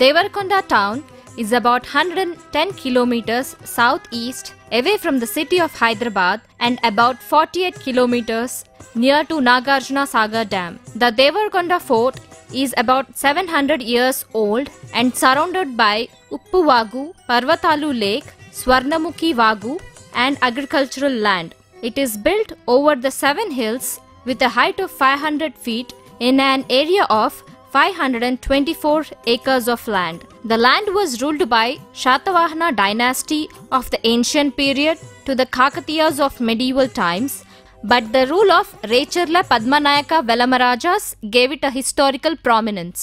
Devarakonda town is about 110 kilometers southeast away from the city of Hyderabad and about 48 kilometers near to Nagarjuna Sagar Dam. The Devarakonda fort is about 700 years old and surrounded by Uppu Vagu, Parvatalu Lake, Swarnamukhi Vagu and agricultural land. It is built over the 7 hills with a height of 500 feet in an area of 524 acres of land. The land was ruled by Shatavahana dynasty of the ancient period to the Kakatiyas of medieval times, but the rule of Recherla Padmanayaka Velamarajas gave it a historical prominence.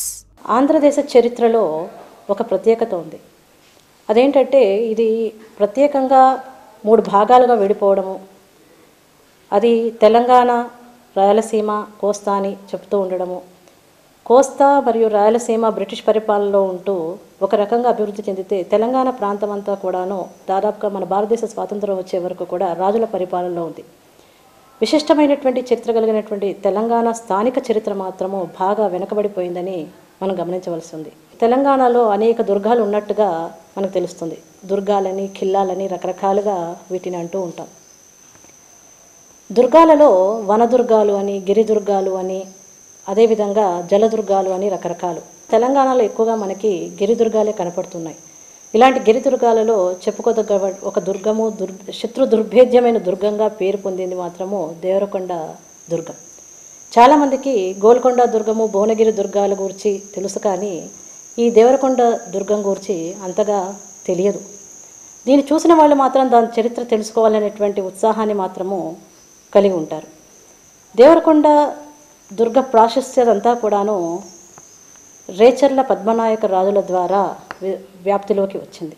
Andhradesa చరిత్రలో ఒక ప్రత్యేకత ఉంది. అదేంటంటే ఇది ప్రత్యేకంగా 3 భాగాలుగా విడిపోవడము. అది తెలంగాణ, రాయలసీమ, కోస్తా అని చెప్తూ ఉండడము. కోస్తా మరియు రాయలసీమ బ్రిటిష్ పరిపాలనలో ఉంటూ ఒక రకంగా అభివృద్ధి చెందితే తెలంగాణ ప్రాంతం అంతా కూడాను దాదాపుగా మన భారతదేశ స్వాతంత్రం వచ్చే వరకు కూడా రాజుల పరిపాలనలో ఉంది. విశిష్టమైనటువంటి చరిత్ర కలిగినటువంటి తెలంగాణ స్థానిక చరిత్ర మాత్రము బాగా వెనకబడిపోయిందని మనం గమనించవలసి ఉంది. తెలంగాణలో అనేక దుర్గాలు ఉన్నట్టుగా మనకు తెలుస్తుంది. దుర్గాలని, ఖిల్లాలని రకరకాలుగా వీటిని అంటూ ఉంటాం. దుర్గాలలో వనదుర్గాలు అని, గిరిదుర్గాలు అని, అదేవిధంగా జలదుర్గాలు అని రకరకాలు. తెలంగాణలో ఎక్కువగా మనకి గిరిదుర్గాలే కనపడుతున్నాయి. ఇలాంటి గిరిదుర్గాలలో చెప్పుకోదగ్గ ఒక దుర్గము, శత్రు దుర్భేద్యమైన దుర్గంగా పేరు పొందింది మాత్రము దేవరకొండ దుర్గం. చాలామందికి గోల్కొండ దుర్గము, భువనగిరి దుర్గాల గురించి తెలుసు, కానీ ఈ దేవరకొండ దుర్గం గురించి అంతగా తెలియదు. దీన్ని చూసిన వాళ్ళు మాత్రం దాని చరిత్ర తెలుసుకోవాలనేటువంటి ఉత్సాహాన్ని మాత్రము కలిగి ఉంటారు. దేవరకొండ దుర్గ ప్రాశస్త్యదంతా కూడాను రేచర్ల పద్మనాయక రాజుల ద్వారా వ్యాప్తిలోకి వచ్చింది.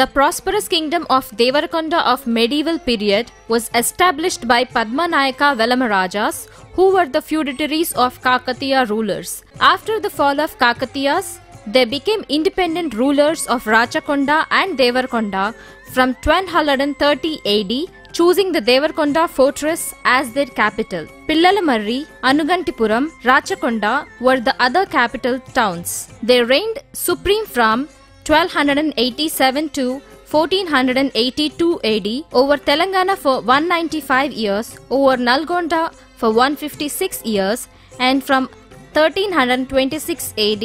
The prosperous kingdom of Devarakonda of medieval period was established by Padmanayaka Velamarajas, who were the feudatories of Kakatiya rulers. After the fall of Kakatiyas, they became independent rulers of Rachakonda and Devarakonda from 1230 AD, choosing the Devarakonda fortress as their capital. Pillalamarri, Anugantipuram, Rachakonda were the other capital towns. They reigned supreme from 1287 to 1482 AD over Telangana for 195 years, over Nalgonda for 156 years, and from 1326 AD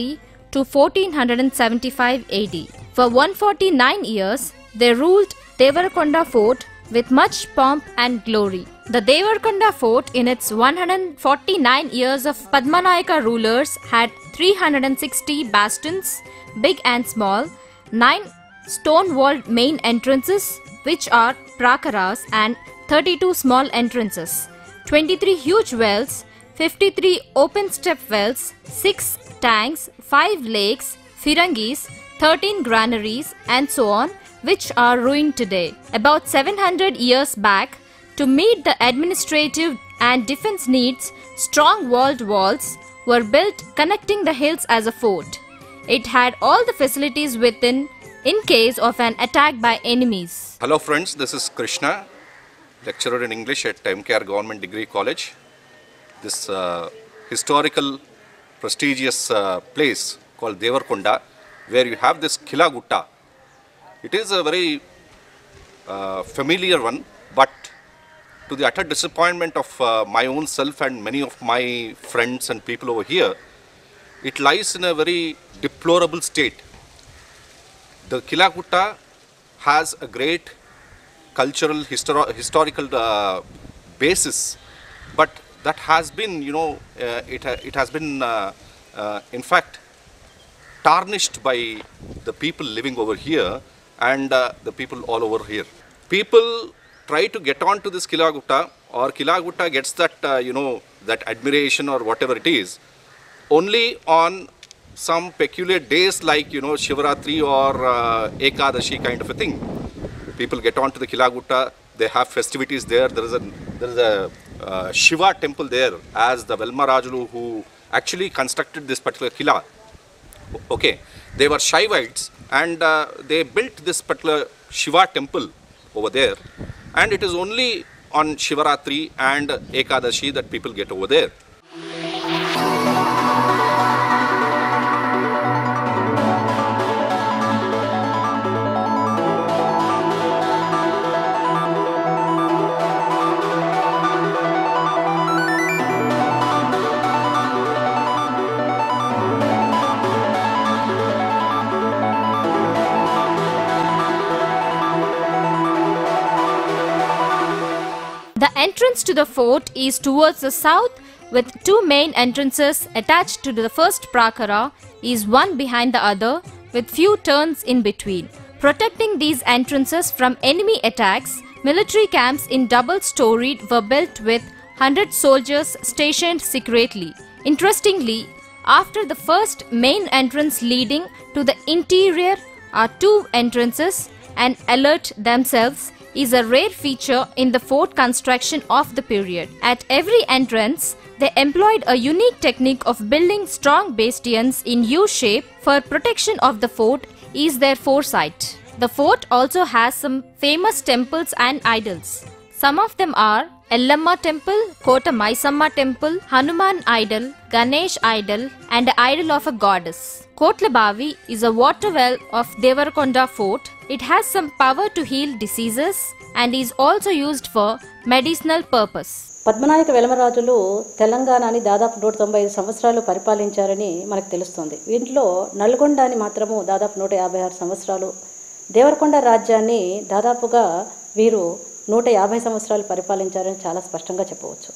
to 1475 AD. For 149 years, they ruled Devarakonda fort with much pomp and glory. The Devarakonda fort in its 149 years of Padmanayaka rulers had 360 bastions, big and small, 9 stone-walled main entrances, which are prakaras, and 32 small entrances, 23 huge wells, 53 open-step wells, 6 tanks, 5 lakes, firangis, 13 granaries, and so on, which are ruined today. About 700 years back, to meet the administrative and defense needs, strong walled walls were built connecting the hills as a fort. It had all the facilities within in case of an attack by enemies. Hello friends, this is Krishna, lecturer in English at MKR Government Degree College. This historical prestigious place called Devarakonda, where you have this Kila Gutta. It is a very familiar one, but to the utter disappointment of my own self and many of my friends and people over here, it lies in a very deplorable state. The Kila Gutta has a great cultural, historical basis, but that has been, it has been, in fact, tarnished by the people living over here and the people all over here. People try to get on to this Kila Gutta, or Kila Gutta gets that, that admiration or whatever it is, only on some peculiar days like, Shivaratri or Ekadashi kind of a thing. People get on to the Kila Gutta, they have festivities there. There is a Shiva temple there, as the Velma Rajulu who actually constructed this particular Kila. Okay, they were Shaivites and they built this particular Shiva temple over there, and it is only on Shivaratri and Ekadashi that people get over there. The entrance to the fort is towards the south, with two main entrances attached to the first prakara, is one behind the other with few turns in between. Protecting these entrances from enemy attacks, military camps in double-storied were built with 100 soldiers stationed secretly. Interestingly, after the first main entrance leading to the interior are two entrances, and alert themselves is a rare feature in the fort construction of the period. At every entrance, they employed a unique technique of building strong bastions in U-shape. For protection of the fort is their foresight. The fort also has some famous temples and idols. Some of them are Ellamma temple, Kota Maisamma temple, Hanuman idol, Ganesh idol, and the idol of a goddess. Kotlabavi is a water well of Devarakonda fort. It has some power to heal diseases and is also used for medicinal purpose. Padmanayaka వెలమరాజులు తెలంగాణని దాదాపు 195 సంవత్సరాలు పరిపాలించారని మనకు తెలుస్తుంది. వీటిలో నల్గొండని మాత్రము దాదాపు 156 సంవత్సరాలు, దేవరకొండ రాజ్యాన్ని దాదాపుగా వీరు 150 సంవత్సరాలు పరిపాలించారని చాలా స్పష్టంగా చెప్పవచ్చు.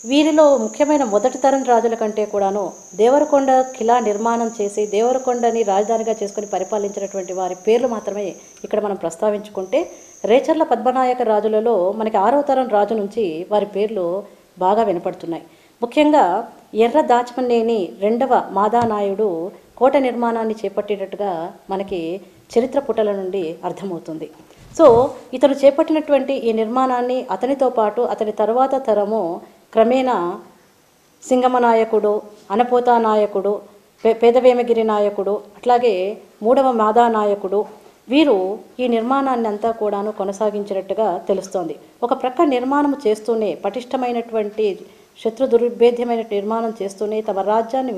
వీరిలో ముఖ్యమైన మొదటి తరం రాజుల కంటే కూడాను దేవరకొండ కిలా నిర్మాణం చేసి దేవరకొండని రాజధానిగా చేసుకుని పరిపాలించినటువంటి వారి పేర్లు మాత్రమే ఇక్కడ మనం ప్రస్తావించుకుంటే, రేచర్ల పద్మనాయక రాజులలో మనకి 6వ తరం రాజు నుంచి వారి పేర్లు బాగా వినపడుతున్నాయి. ముఖ్యంగా ఎర్ర దాచమనేని 2వ మాదానాయుడు కోట నిర్మాణాన్ని చేపట్టినట్టుగా మనకి చరిత్ర పుటల నుండి అర్థమవుతుంది. సో ఇతను చేపట్టినటువంటి ఈ నిర్మాణాన్ని అతనితో పాటు అతని తరువాత తరము క్రమేణా సింగమ నాయకుడు, అనపోతా నాయకుడు, పేదవేమగిరి నాయకుడు, అట్లాగే 3వ మాదానాయకుడు వీరు ఈ నిర్మాణాన్ని అంతా కూడాను కొనసాగించినట్టుగా తెలుస్తోంది. ఒక ప్రక్క నిర్మాణం చేస్తూనే పటిష్టమైనటువంటి శత్రు దుర్భేద్యమైన నిర్మాణం చేస్తూనే తమ రాజ్యాన్ని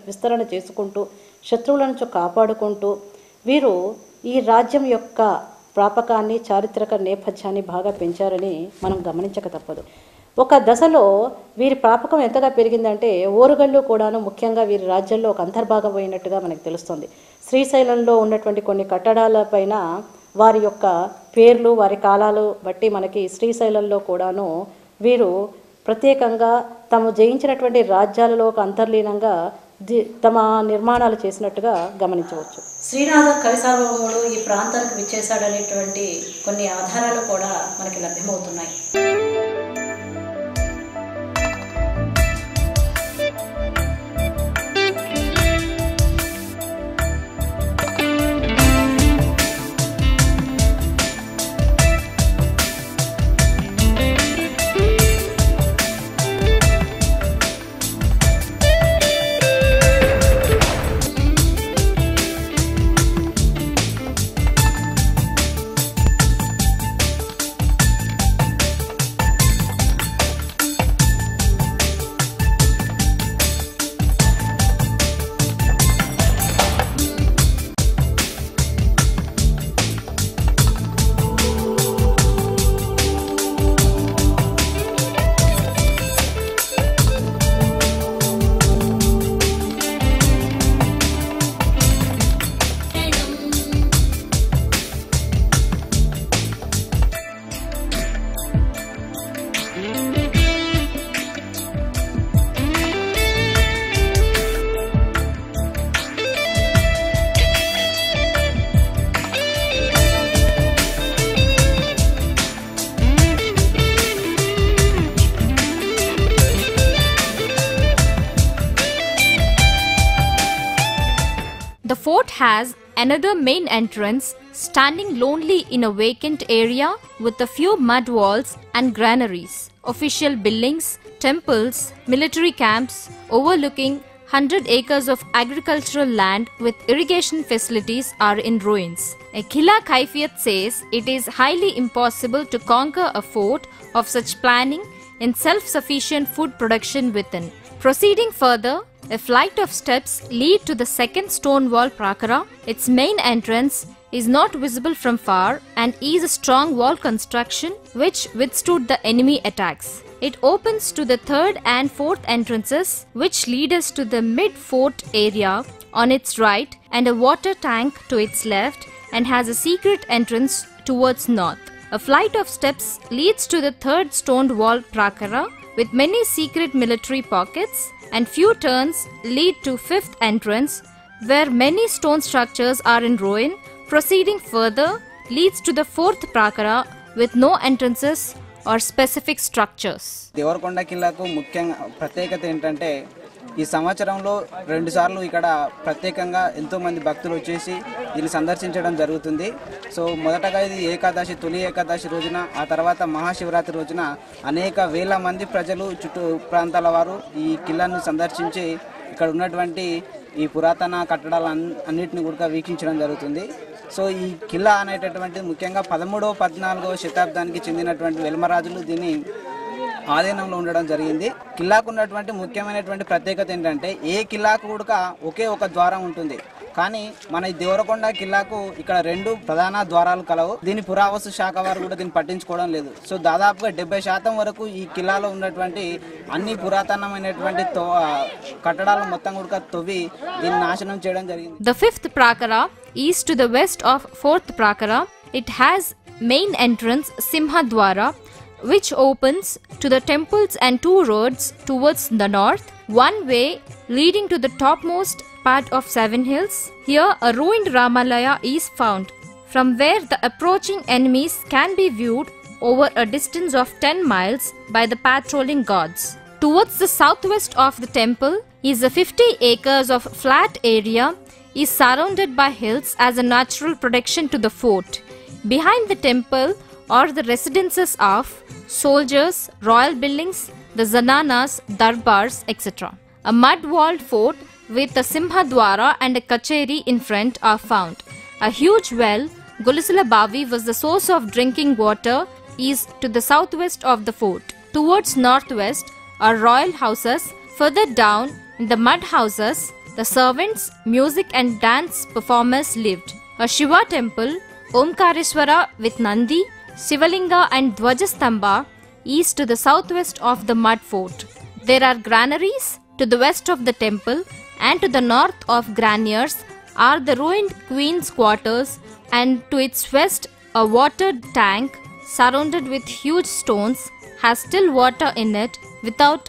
విస్తరణ చేసుకుంటూ శత్రువుల నుంచి కాపాడుకుంటూ వీరు ఈ రాజ్యం యొక్క ప్రాపకాన్ని, చారిత్రక నేపథ్యాన్ని బాగా పెంచారని మనం గమనించక తప్పదు. ఒక దశలో వీరి ప్రాపకం ఎంతగా పెరిగిందంటే ఓరుగల్లు కూడాను ముఖ్యంగా వీరి రాజ్యంలో ఒక అంతర్భాగం అయినట్టుగా మనకు తెలుస్తుంది. శ్రీశైలంలో ఉన్నటువంటి కొన్ని కట్టడాలపైన వారి యొక్క పేర్లు, వారి కాలాలు బట్టి మనకి శ్రీశైలంలో కూడాను వీరు ప్రత్యేకంగా తాము జయించినటువంటి రాజ్యాలలో ఒక అంతర్లీనంగా తమ నిర్మాణాలు చేసినట్టుగా గమనించవచ్చు. శ్రీనాథ కవిసార్వభౌముడు ఈ ప్రాంతానికి విచ్చేశాడనేటువంటి కొన్ని ఆధారాలు కూడా మనకి లభ్యమవుతున్నాయి. The fort has another main entrance standing lonely in a vacant area with a few mud walls and granaries. Official buildings, temples, military camps overlooking 100 acres of agricultural land with irrigation facilities are in ruins. A Qila Kaifiyat says it is highly impossible to conquer a fort of such planning and self-sufficient food production within. Proceeding further, a flight of steps lead to the second stone wall prakara. Its main entrance is not visible from far and is a strong wall construction which withstood the enemy attacks. It opens to the third and fourth entrances which lead us to the mid-fort area on its right and a water tank to its left and has a secret entrance towards north. A flight of steps leads to the third stone wall prakara with many secret military pockets, and few turns lead to fifth entrance where many stone structures are in ruin. Proceeding further leads to the fourth prakara with no entrances or specific structures. Devarakonda కిల్లాకు ముఖ్యంగా ప్రత్యేకత ఏంటంటే ఈ సంవత్సరంలో 2 సార్లు ఇక్కడ ప్రత్యేకంగా ఎంతో మంది భక్తులు వచ్చేసి దీన్ని సందర్శించడం జరుగుతుంది. సో మొదటగా ఇది ఏకాదశి తొలి ఏకాదశి రోజున, ఆ తర్వాత మహాశివరాత్రి రోజున అనేక వేల మంది ప్రజలు చుట్టూ ప్రాంతాల వారు ఈ కిల్లాను సందర్శించి ఇక్కడ ఉన్నటువంటి ఈ పురాతన కట్టడాలు అన్నిటిని కూడా వీక్షించడం జరుగుతుంది. సో ఈ కిల్లా అనేటటువంటిది ముఖ్యంగా 13వ 14వ శతాబ్దానికి చెందినటువంటి వెల్మరాజులు దీన్ని ఆధీనంలో ఉండడం జరిగింది. కిల్లాకు ఉన్నటువంటి ముఖ్యమైనటువంటి ప్రత్యేకత ఏంటంటే ఏ కిల్లాకు కూడా ఒకే ఒక ద్వారం ఉంటుంది. కానీ మన ఈ దేవరకొండ కిల్లాకు ఇక్కడ 2 ప్రధాన ద్వారాలు కలవు. దీని పురావస్తు శాఖ వారు కూడా దీన్ని పట్టించుకోవడం లేదు. సో దాదాపుగా 70% వరకు ఈ కిల్లాలో ఉన్నటువంటి అన్ని పురాతనమైనటువంటి కట్టడాలు మొత్తం కూడా తవ్వి దీన్ని నాశనం చేయడం జరిగింది. The fifth prakara is to the west of fourth prakara. It has main entrance Simhadwara, which opens to the temples and 2 roads towards the north, one way leading to the topmost part of 7 hills. Here a ruined Ramalaya is found, from where the approaching enemies can be viewed over a distance of 10 miles by the patrolling guards. Towards the southwest of the temple is a 50 acres of flat area is surrounded by hills as a natural protection to the fort. Behind the temple are the residences of soldiers, royal buildings, the zananas, darbars, etc. A mud-walled fort with a Simhadwara and a Kacheri in front are found. A huge well, Gulisala Bavi, was the source of drinking water, is to the southwest of the fort. Towards northwest are royal houses. Further down, in the mud houses, the servants, music and dance performers lived. A Shiva temple, Omkareshwara with Nandi, Sivalinga and Dwajastamba is to the southwest of the mud fort. There are granaries to the west of the temple, and to the north of granaries are the ruined queen's quarters, and to its west a water tank surrounded with huge stones has still water in it without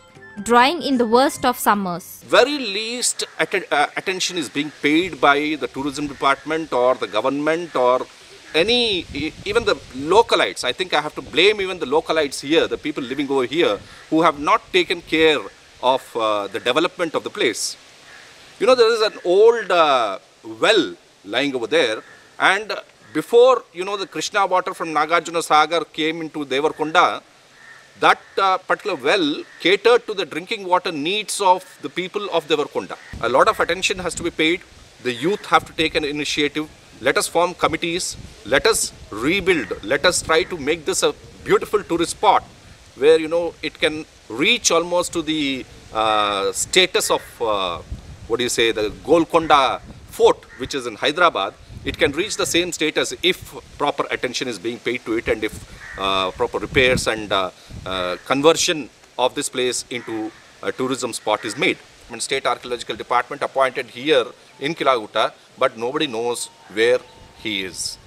drying in the worst of summers. Very least attention is being paid by the tourism department or the government or even the localites. I think I have to blame even the localites here, the people living over here, who have not taken care of the development of the place. You know, there is an old well lying over there, and before, you know, the Krishna water from Nagarjuna Sagar came into Devarkonda, that particular well catered to the drinking water needs of the people of Devarkonda. A lot of attention has to be paid. The youth have to take an initiative. Let us form committees. Let us rebuild. Let us try to make this a beautiful tourist spot where, you know, it can reach almost to the status of the Golconda Fort, which is in Hyderabad. It can reach the same status if proper attention is being paid to it, and if proper repairs and conversion of this place into a tourism spot is made. State Archaeological Department appointed here in Kilagutta, but nobody knows where he is.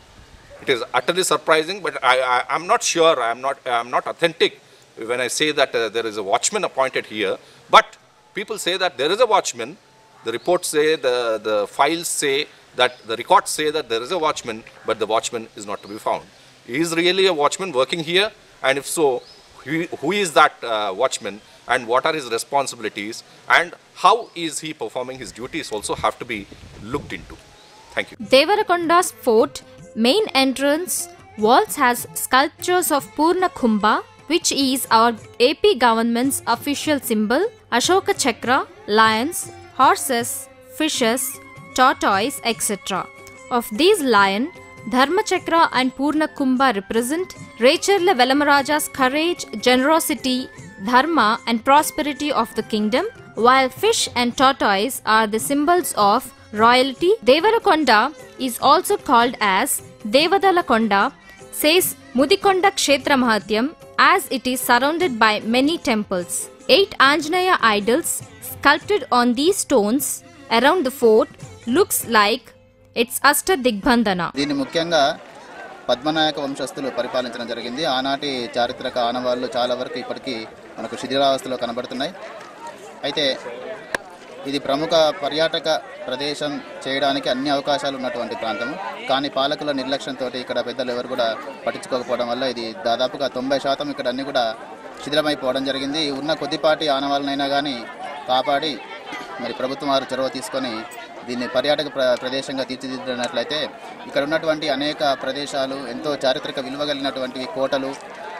It is utterly surprising, but I'm not sure, I'm not authentic when I say that there is a watchman appointed here. But people say that there is a watchman. The reports say, the files say that, the records say that there is a watchman, but the watchman is not to be found. Is really a watchman working here? And if so, who is that watchman? and what are his responsibilities and how is he performing his duties also have to be looked into. Thank you. Devarakonda's fort main entrance walls has sculptures of Purna Kumbha, which is our AP government's official symbol, Ashoka Chakra, lions, horses, fishes, tortoise, etc. Of these lion, Dharma Chakra and Purna Kumbha represent Recherla Velamaraja's courage, generosity, dharma and prosperity of the kingdom, while fish and tortoise are the symbols of royalty. Devarakonda is also called as Devadalakonda, says Mudikonda Kshetra Mahatyam, as it is surrounded by many temples. 8 Anjaneya idols sculpted on these stones around the fort looks like its Ashta Digbandhana. దీన్ని ముఖ్యంగా పద్మనాయక వంశస్థులు పరిపాలించడం జరిగింది. ఆనాటి చారిత్రక ఆనవాళ్లు చాలా వరకు ఇప్పటికీ మనకు శిథిలావస్థలో కనబడుతున్నాయి. అయితే ఇది ప్రముఖ పర్యాటక ప్రదేశం చేయడానికి అన్ని అవకాశాలు ఉన్నటువంటి ప్రాంతం. కానీ పాలకుల నిర్లక్ష్యంతో ఇక్కడ పెద్దలు ఎవరు కూడా పట్టించుకోకపోవడం వల్ల ఇది దాదాపుగా 90% ఇక్కడ అన్ని కూడా శిథిలమైపోవడం జరిగింది. ఉన్న కొద్దిపాటి ఆనవాళ్ళనైనా కానీ కాపాడి మరి ప్రభుత్వం వారు చొరవ తీసుకొని దీన్ని పర్యాటక ప్రదేశంగా తీర్చిదిద్దినట్లయితే ఇక్కడ ఉన్నటువంటి అనేక ప్రదేశాలు ఎంతో చారిత్రక విలువ కలిగినటువంటి కోటలు,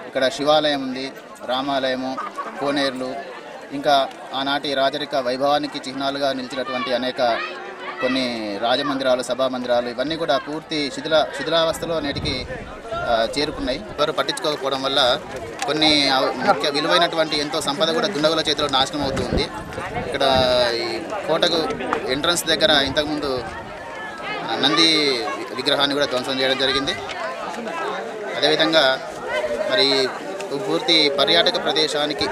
ఇక్కడ శివాలయం ఉంది, రామాలయము, కోనేరులు, ఇంకా ఆనాటి రాజరిక వైభవానికి చిహ్నాలుగా నిలిచినటువంటి అనేక కొన్ని రాజమందిరాలు, సభామందిరాలు ఇవన్నీ కూడా పూర్తి శిథిలావస్థలో నేటికి చేరుకున్నాయి. ఎవరు పట్టించుకోకపోవడం వల్ల కొన్ని ముఖ్య విలువైనటువంటి ఎంతో సంపద కూడా దుండగుల చేతిలో నాశనం అవుతుంది. ఇక్కడ ఈ కోటకు ఎంట్రన్స్ దగ్గర ఇంతకుముందు నంది విగ్రహాన్ని కూడా ధ్వంసం చేయడం జరిగింది. అదేవిధంగా మరి పూర్తి పర్యాటక ప్రదేశానికి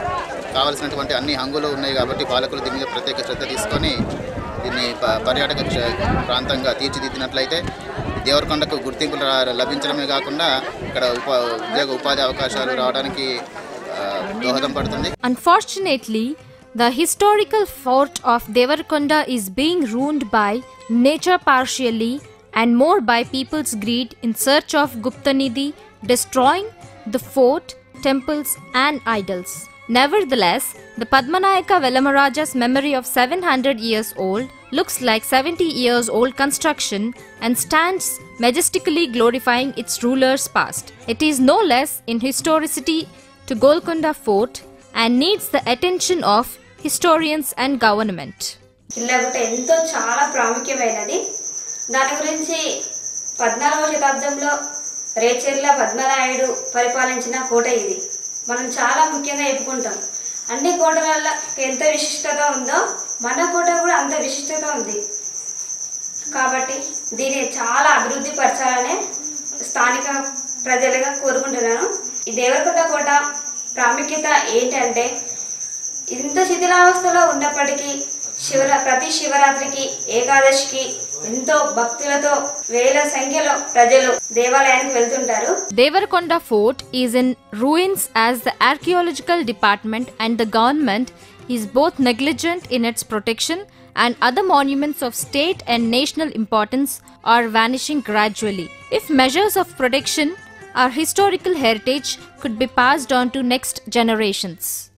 కావలసినటువంటి అన్ని హంగులు ఉన్నాయి కాబట్టి పాలకులు దీని మీద ప్రత్యేక శ్రద్ధ తీసుకొని దీన్ని పర్యాటక ప్రాంతంగా తీర్చిదిద్దినట్లయితే దేవరకొండకు గుర్తింపు లభించడమే కాకుండా ఇక్కడ ఉపాధి అవకాశాలు రావడానికి దోహదం పడుతుంది. Unfortunately, the historical fort of Devarakonda is being ruined by nature partially and more by people's greed in search of Guptanidhi, destroying the fort, temples and idols. Nevertheless, the Padmanayaka Velamaraja's memory of 700 years old looks like 70 years old construction and stands majestically glorifying its ruler's past. It is no less in historicity to Golconda Fort and needs the attention of historians and government. Killagutta ఎంతో చాలా ప్రాముఖ్యమైనది. దాని గురించి 14వ శతాబ్దంలో రేచెర్ల పద్మనాయుడు పరిపాలించిన కోట ఇది. మనం చాలా ముఖ్యంగా చెప్పుకుంటాం. అన్ని కోటలలో ఎంత విశిష్టత ఉందో మన కోట కూడా అంత విశిష్టత ఉంది. కాబట్టి దీన్ని చాలా అభివృద్ధి పరచాలనే స్థానిక ప్రజలుగా కోరుకుంటున్నాను. ఈ దేవరకొండ కోట ప్రాముఖ్యత ఏంటంటే ఇంత శిథిలావస్థలో ఉన్నప్పటికీ ప్రతి శివరాత్రికి, ఏకాదశికి ఎంతో భక్తులతో వేల సంఖ్యలో ప్రజలు దేవాలయానికి వెళ్తుంటారు. Devarakonda Fort is in ruins as the archaeological department and the government is both negligent in its protection and other monuments of state and national importance are vanishing gradually. If measures of protection, our historical heritage could be passed on to next generations.